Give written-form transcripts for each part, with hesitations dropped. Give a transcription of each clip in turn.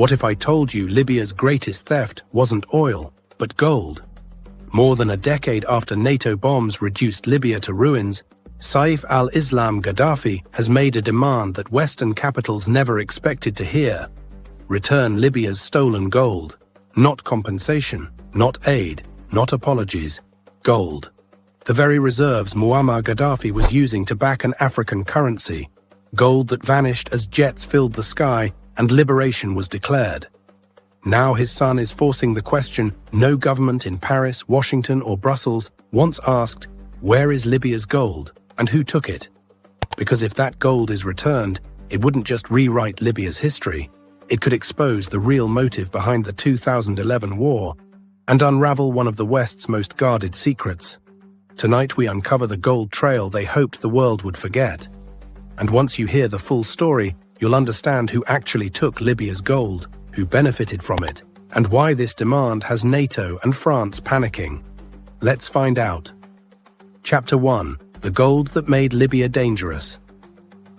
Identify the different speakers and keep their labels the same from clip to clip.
Speaker 1: What if I told you Libya's greatest theft wasn't oil, but gold? More than a decade after NATO bombs reduced Libya to ruins, Saif al-Islam Gaddafi has made a demand that Western capitals never expected to hear. Return Libya's stolen gold. Not compensation, not aid, not apologies. Gold. The very reserves Muammar Gaddafi was using to back an African currency. Gold that vanished as jets filled the sky and liberation was declared. Now his son is forcing the question no government in Paris, Washington, or Brussels once asked, where is Libya's gold and who took it? Because if that gold is returned, it wouldn't just rewrite Libya's history, it could expose the real motive behind the 2011 war and unravel one of the West's most guarded secrets. Tonight we uncover the gold trail they hoped the world would forget. And once you hear the full story, you'll understand who actually took Libya's gold, who benefited from it, and why this demand has NATO and France panicking. Let's find out. Chapter 1. The gold that made Libya dangerous.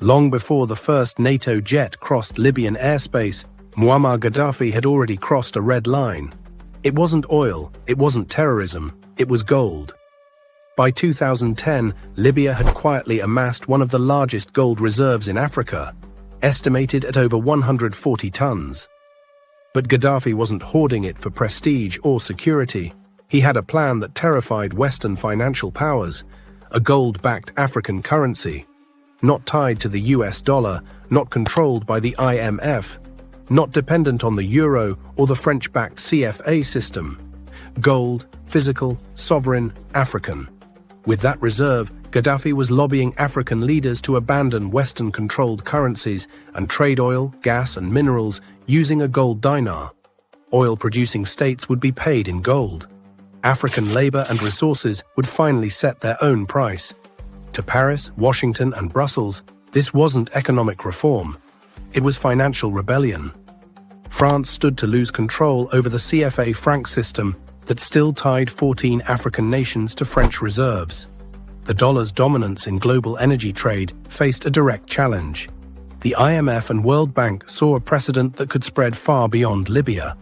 Speaker 1: Long before the first NATO jet crossed Libyan airspace, Muammar Gaddafi had already crossed a red line. It wasn't oil, it wasn't terrorism, it was gold. By 2010, Libya had quietly amassed one of the largest gold reserves in Africa, estimated at over 140 tons. But Gaddafi wasn't hoarding it for prestige or security. He had a plan that terrified Western financial powers, a gold-backed African currency, not tied to the US dollar, not controlled by the IMF, not dependent on the euro or the French-backed CFA system. Gold, physical, sovereign, African. With that reserve, Gaddafi was lobbying African leaders to abandon Western-controlled currencies and trade oil, gas, and minerals using a gold dinar. Oil-producing states would be paid in gold. African labor and resources would finally set their own price. To Paris, Washington, and Brussels, this wasn't economic reform. It was financial rebellion. France stood to lose control over the CFA franc system that still tied 14 African nations to French reserves. The dollar's dominance in global energy trade faced a direct challenge. The IMF and World Bank saw a precedent that could spread far beyond Libya.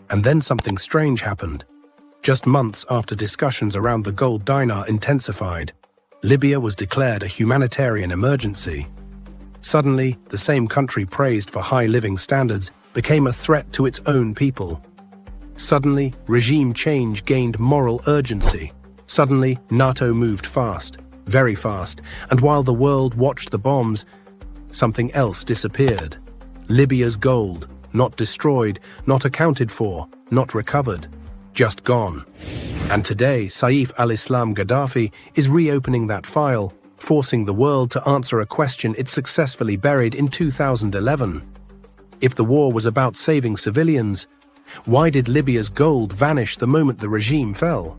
Speaker 1: And then something strange happened. Just months after discussions around the gold dinar intensified, Libya was declared a humanitarian emergency. Suddenly, the same country praised for high living standards became a threat to its own people. Suddenly, regime change gained moral urgency. Suddenly, NATO moved fast, very fast, and while the world watched the bombs, something else disappeared. Libya's gold, not destroyed, not accounted for, not recovered, just gone. And today, Saif al-Islam Gaddafi is reopening that file, forcing the world to answer a question it successfully buried in 2011. If the war was about saving civilians, why did Libya's gold vanish the moment the regime fell?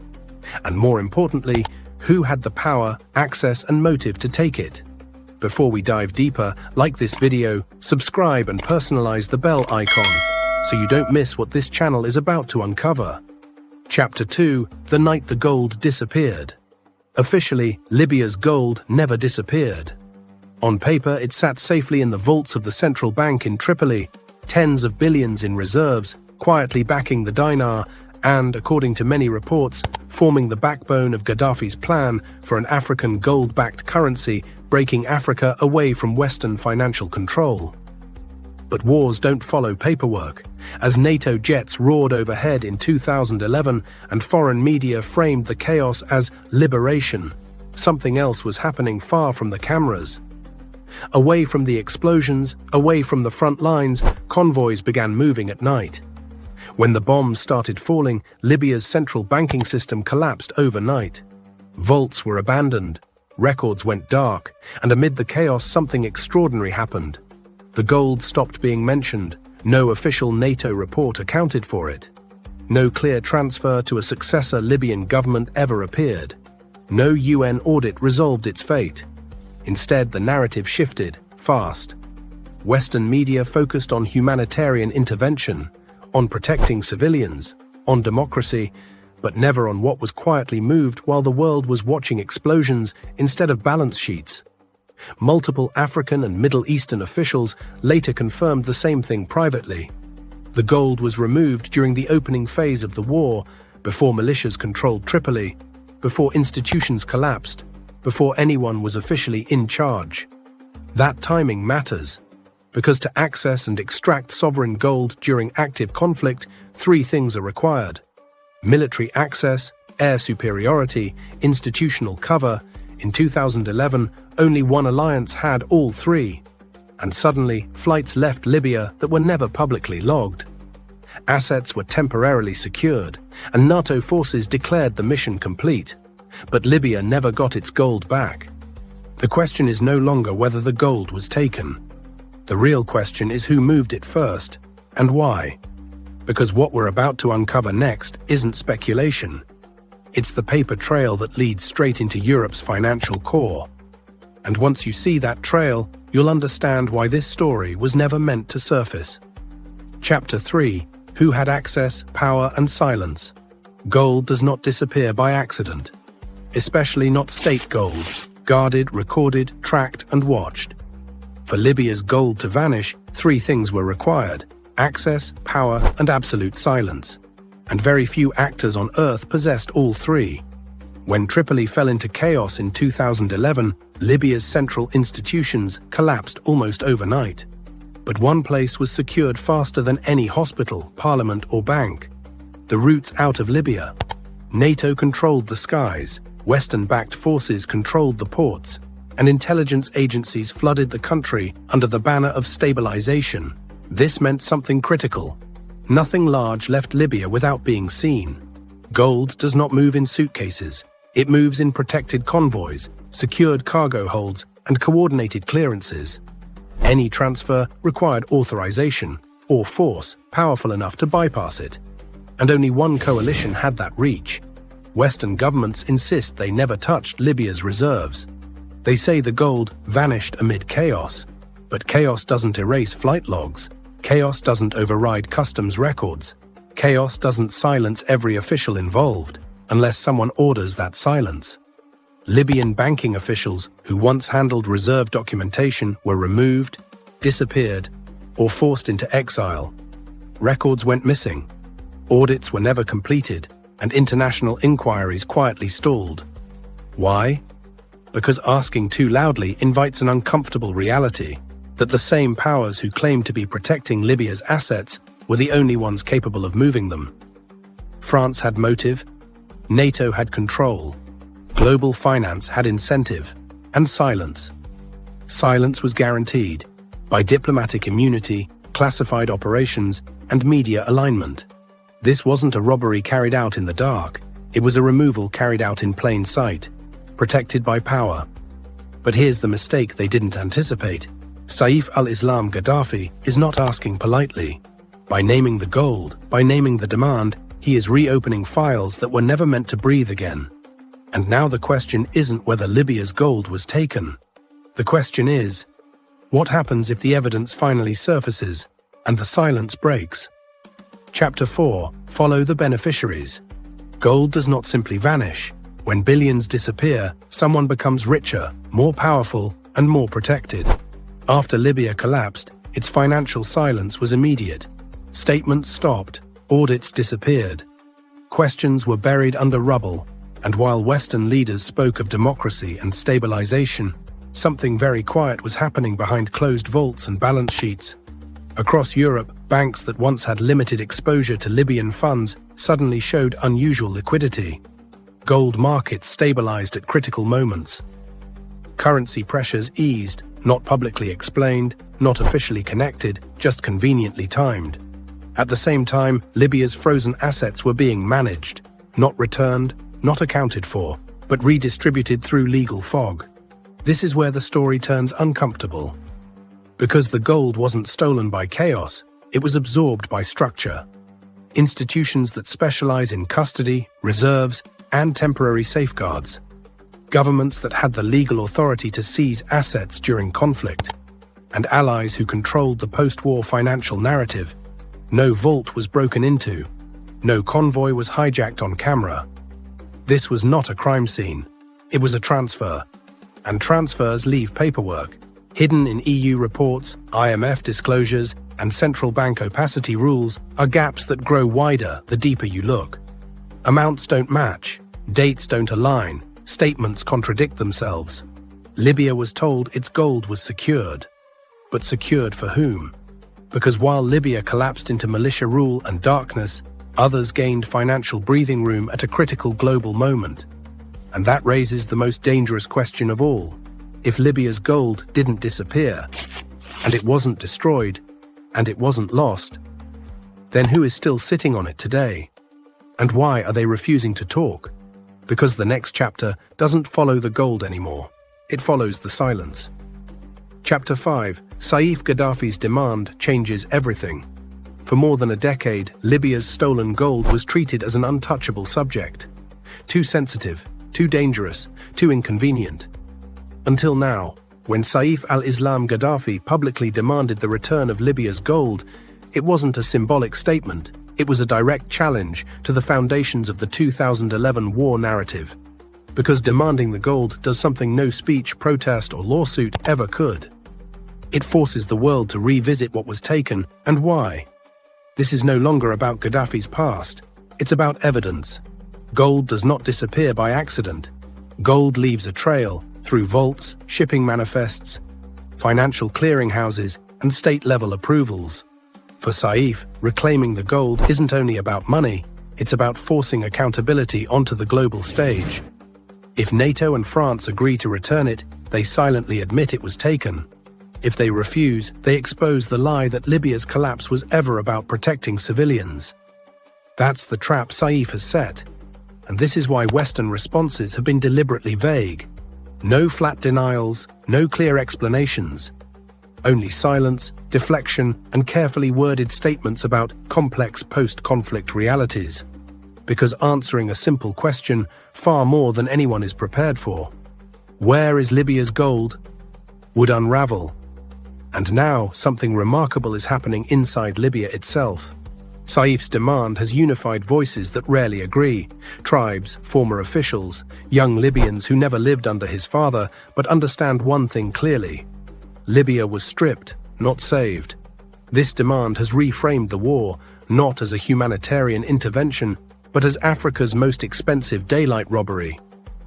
Speaker 1: And more importantly, who had the power, access, and motive to take it? Before we dive deeper, like this video, subscribe and personalize the bell icon so you don't miss what this channel is about to uncover. Chapter 2. The night the gold disappeared. Officially, Libya's gold never disappeared. On paper, it sat safely in the vaults of the central bank in Tripoli, tens of billions in reserves, quietly backing the dinar and, according to many reports, forming the backbone of Gaddafi's plan for an African gold-backed currency, breaking Africa away from Western financial control. But wars don't follow paperwork. As NATO jets roared overhead in 2011 and foreign media framed the chaos as liberation, something else was happening far from the cameras. Away from the explosions, away from the front lines, convoys began moving at night. When the bombs started falling, Libya's central banking system collapsed overnight. Vaults were abandoned, records went dark, and amid the chaos something extraordinary happened. The gold stopped being mentioned, no official NATO report accounted for it. No clear transfer to a successor Libyan government ever appeared. No UN audit resolved its fate. Instead, the narrative shifted, fast. Western media focused on humanitarian intervention, on protecting civilians, on democracy, but never on what was quietly moved while the world was watching explosions instead of balance sheets. Multiple African and Middle Eastern officials later confirmed the same thing privately. The gold was removed during the opening phase of the war, before militias controlled Tripoli, before institutions collapsed, before anyone was officially in charge. That timing matters, because to access and extract sovereign gold during active conflict, three things are required: military access, air superiority, institutional cover. In 2011, only one alliance had all three. And suddenly, flights left Libya that were never publicly logged. Assets were temporarily secured, and NATO forces declared the mission complete. But Libya never got its gold back. The question is no longer whether the gold was taken. The real question is who moved it first, and why. Because what we're about to uncover next isn't speculation. It's the paper trail that leads straight into Europe's financial core. And once you see that trail, you'll understand why this story was never meant to surface. Chapter 3: Who had access, power, and silence? Gold does not disappear by accident. Especially not state gold, guarded, recorded, tracked, and watched. For Libya's gold to vanish, three things were required: access, power, and absolute silence. And very few actors on Earth possessed all three. When Tripoli fell into chaos in 2011, Libya's central institutions collapsed almost overnight. But one place was secured faster than any hospital, parliament, or bank: the routes out of Libya. NATO controlled the skies, Western-backed forces controlled the ports, and intelligence agencies flooded the country under the banner of stabilization. This meant something critical. Nothing large left Libya without being seen. Gold does not move in suitcases. It moves in protected convoys, secured cargo holds, and coordinated clearances. Any transfer required authorization, or force powerful enough to bypass it. And only one coalition had that reach. Western governments insist they never touched Libya's reserves. They say the gold vanished amid chaos. But chaos doesn't erase flight logs. Chaos doesn't override customs records. Chaos doesn't silence every official involved, unless someone orders that silence. Libyan banking officials who once handled reserve documentation were removed, disappeared, or forced into exile. Records went missing. Audits were never completed, and international inquiries quietly stalled. Why? Because asking too loudly invites an uncomfortable reality: that the same powers who claimed to be protecting Libya's assets were the only ones capable of moving them. France had motive, NATO had control, global finance had incentive, and silence. Silence was guaranteed by diplomatic immunity, classified operations, and media alignment. This wasn't a robbery carried out in the dark. It was a removal carried out in plain sight, protected by power. But here's the mistake they didn't anticipate. Saif al-Islam Gaddafi is not asking politely. By naming the gold, by naming the demand, he is reopening files that were never meant to breathe again. And now the question isn't whether Libya's gold was taken. The question is, what happens if the evidence finally surfaces and the silence breaks? Chapter 4: Follow the beneficiaries. Gold does not simply vanish. When billions disappear, someone becomes richer, more powerful, and more protected. After Libya collapsed, its financial silence was immediate. Statements stopped, audits disappeared. Questions were buried under rubble, and while Western leaders spoke of democracy and stabilization, something very quiet was happening behind closed vaults and balance sheets. Across Europe, banks that once had limited exposure to Libyan funds suddenly showed unusual liquidity. Gold markets stabilized at critical moments. Currency pressures eased, not publicly explained, not officially connected, just conveniently timed. At the same time, Libya's frozen assets were being managed, not returned, not accounted for, but redistributed through legal fog. This is where the story turns uncomfortable. Because the gold wasn't stolen by chaos, it was absorbed by structure. Institutions that specialize in custody, reserves, and temporary safeguards. Governments that had the legal authority to seize assets during conflict. And allies who controlled the post-war financial narrative. No vault was broken into. No convoy was hijacked on camera. This was not a crime scene. It was a transfer. And transfers leave paperwork, hidden in EU reports, IMF disclosures, and central bank opacity rules are gaps that grow wider the deeper you look. Amounts don't match, dates don't align, statements contradict themselves. Libya was told its gold was secured. But secured for whom? Because while Libya collapsed into militia rule and darkness, others gained financial breathing room at a critical global moment. And that raises the most dangerous question of all. If Libya's gold didn't disappear, and it wasn't destroyed, and it wasn't lost, then who is still sitting on it today? And why are they refusing to talk? Because the next chapter doesn't follow the gold anymore. It follows the silence. Chapter 5. Saif Gaddafi's demand changes everything. For more than a decade, Libya's stolen gold was treated as an untouchable subject. Too sensitive, too dangerous, too inconvenient. Until now, when Saif al-Islam Gaddafi publicly demanded the return of Libya's gold, it wasn't a symbolic statement, it was a direct challenge to the foundations of the 2011 war narrative. Because demanding the gold does something no speech, protest, or lawsuit ever could. It forces the world to revisit what was taken and why. This is no longer about Gaddafi's past, it's about evidence. Gold does not disappear by accident. Gold leaves a trail through vaults, shipping manifests, financial clearinghouses, and state-level approvals. For Saif, reclaiming the gold isn't only about money, it's about forcing accountability onto the global stage. If NATO and France agree to return it, they silently admit it was taken. If they refuse, they expose the lie that Libya's collapse was ever about protecting civilians. That's the trap Saif has set. And this is why Western responses have been deliberately vague. No flat denials, no clear explanations. Only silence, deflection, and carefully worded statements about complex post-conflict realities. Because answering a simple question far more than anyone is prepared for, where is Libya's gold, would unravel. And now something remarkable is happening inside Libya itself. Saif's demand has unified voices that rarely agree. Tribes, former officials, young Libyans who never lived under his father but understand one thing clearly. Libya was stripped, not saved. This demand has reframed the war, not as a humanitarian intervention, but as Africa's most expensive daylight robbery.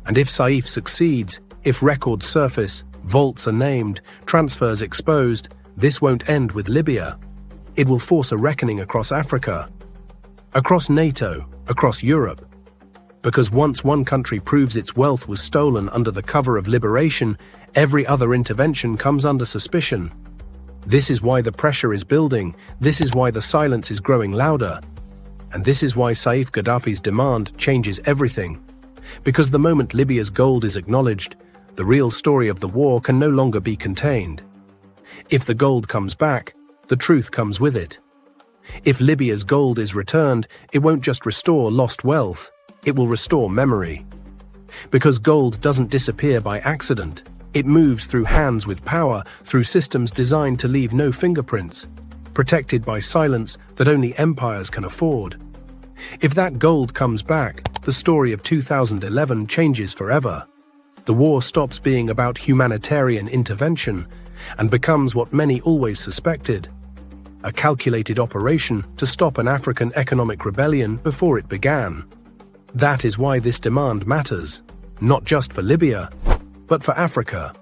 Speaker 1: And if Saif succeeds, if records surface, vaults are named, transfers exposed, this won't end with Libya. It will force a reckoning across Africa, across NATO, across Europe. Because once one country proves its wealth was stolen under the cover of liberation, every other intervention comes under suspicion. This is why the pressure is building, this is why the silence is growing louder. And this is why Saif Gaddafi's demand changes everything. Because the moment Libya's gold is acknowledged, the real story of the war can no longer be contained. If the gold comes back, the truth comes with it. If Libya's gold is returned, it won't just restore lost wealth, it will restore memory. Because gold doesn't disappear by accident. It moves through hands with power, through systems designed to leave no fingerprints, protected by silence that only empires can afford. If that gold comes back, the story of 2011 changes forever. The war stops being about humanitarian intervention and becomes what many always suspected: a calculated operation to stop an African economic rebellion before it began. That is why this demand matters, not just for Libya, but for Africa.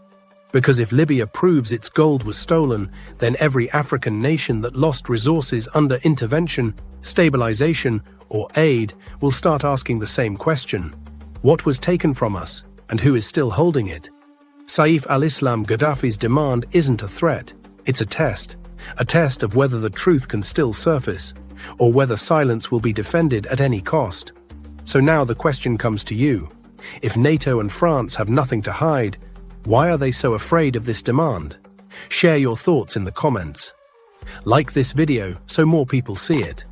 Speaker 1: Because if Libya proves its gold was stolen, then every African nation that lost resources under intervention, stabilization, or aid will start asking the same question: what was taken from us, and who is still holding it? Saif al-Islam Gaddafi's demand isn't a threat, it's a test of whether the truth can still surface, or whether silence will be defended at any cost. So now the question comes to you: if NATO and France have nothing to hide, why are they so afraid of this demand? Share your thoughts in the comments. Like this video so more people see it.